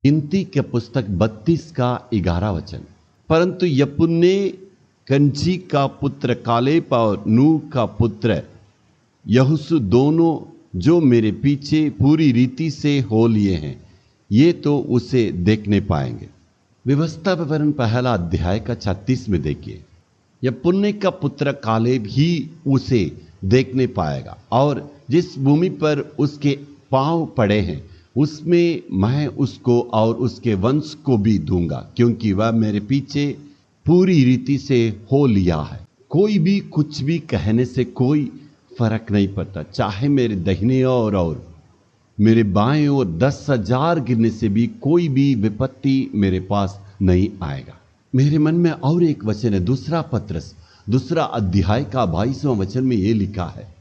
गिनती के पुस्तक 32 का 11 वचन। परंतु यपुन्ने कंची का पुत्र कालेब और नूह का पुत्र यहोशू दोनों जो मेरे पीछे पूरी रीति से हो लिए हैं, ये तो उसे देखने पाएंगे। व्यवस्था विवरण पहला अध्याय का 36 में देखिए, यपुन्ने का पुत्र कालेब ही उसे देखने पाएगा, और जिस भूमि पर उसके पांव पड़े हैं उसमें मैं उसको और उसके वंश को भी दूंगा, क्योंकि वह मेरे पीछे पूरी रीति से हो लिया है। कोई भी कुछ भी कहने से कोई फर्क नहीं पड़ता, चाहे मेरे दाहिने और मेरे बाएं ओर 10,000 गिरने से भी कोई भी विपत्ति मेरे पास नहीं आएगा। मेरे मन में और एक वचन है, दूसरा पत्रस दूसरा अध्याय का 22वां वचन में यह लिखा है,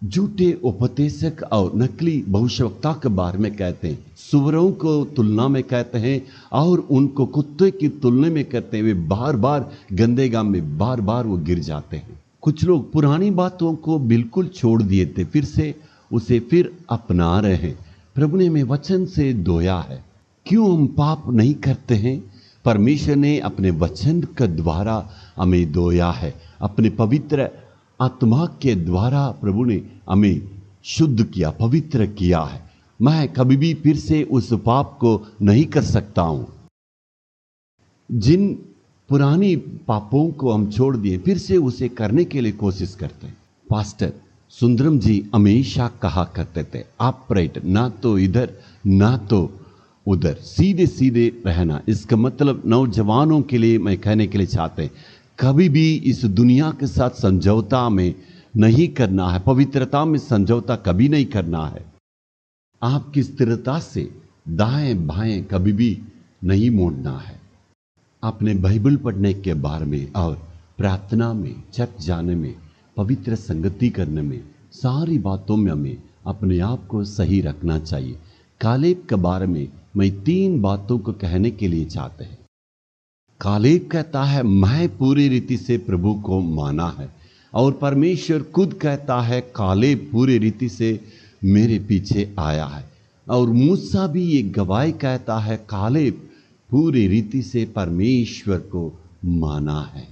झूठे उपदेशक और नकली भविष्यवक्ता के बारे में कहते हैं, सुअरों को तुलना में कहते हैं और उनको कुत्ते की तुलना में करते हैं। वे बार बार गंदे गाम में बार बार वो गिर जाते हैं। कुछ लोग पुरानी बातों को बिल्कुल छोड़ दिए थे, फिर से उसे फिर अपना रहे हैं। प्रभु ने हमें वचन से धोया है। क्यों हम पाप नहीं करते हैं? परमेश्वर ने अपने वचन के द्वारा हमें धोया है। अपने पवित्र आत्मा के द्वारा प्रभु ने हमें शुद्ध किया, पवित्र किया है। मैं कभी भी फिर से उस पाप को नहीं कर सकता हूं। जिन पुरानी पापों को हम छोड़ दिए, फिर से उसे करने के लिए कोशिश करते हैं। पास्टर सुंदरम जी हमेशा कहा करते थे, अपराइट, ना तो इधर ना तो उधर, सीधे सीधे रहना। इसका मतलब नौजवानों के लिए मैं कहने के लिए चाहते हैं, कभी भी इस दुनिया के साथ समझौता में नहीं करना है, पवित्रता में समझौता कभी नहीं करना है। आपकी स्थिरता से दाएं बाएं कभी भी नहीं मोड़ना है। अपने बाइबल पढ़ने के बारे में और प्रार्थना में, चर्च जाने में, पवित्र संगति करने में, सारी बातों में हमें अपने आप को सही रखना चाहिए। कालेब के बारे में मैं 3 बातों को कहने के लिए चाहते हैं। कालेब कहता है, मैं पूरी रीति से प्रभु को माना है, और परमेश्वर खुद कहता है, कालेब पूरी रीति से मेरे पीछे आया है। और मूसा भी ये गवाही कहता है, कालेब पूरी रीति से परमेश्वर को माना है।